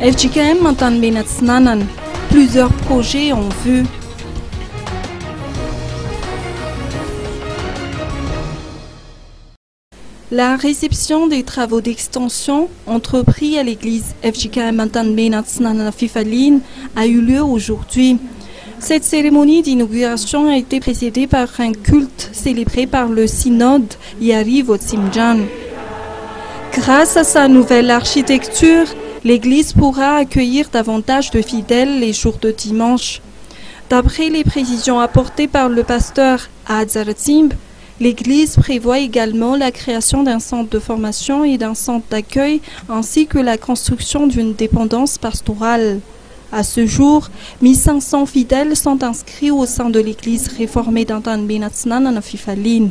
FJKM Mantan Benatsnanan, plusieurs projets en vue. La réception des travaux d'extension entrepris à l'église FJKM Mantan Benatsnanan Fifalin a eu lieu aujourd'hui. Cette cérémonie d'inauguration a été précédée par un culte célébré par le synode Yari Votsimjan. Grâce à sa nouvelle architecture, l'église pourra accueillir davantage de fidèles les jours de dimanche. D'après les précisions apportées par le pasteur Adzaratimb, l'église prévoit également la création d'un centre de formation et d'un centre d'accueil ainsi que la construction d'une dépendance pastorale. À ce jour, 1500 fidèles sont inscrits au sein de l'église réformée d'Antan Benatsnanan Fifalin.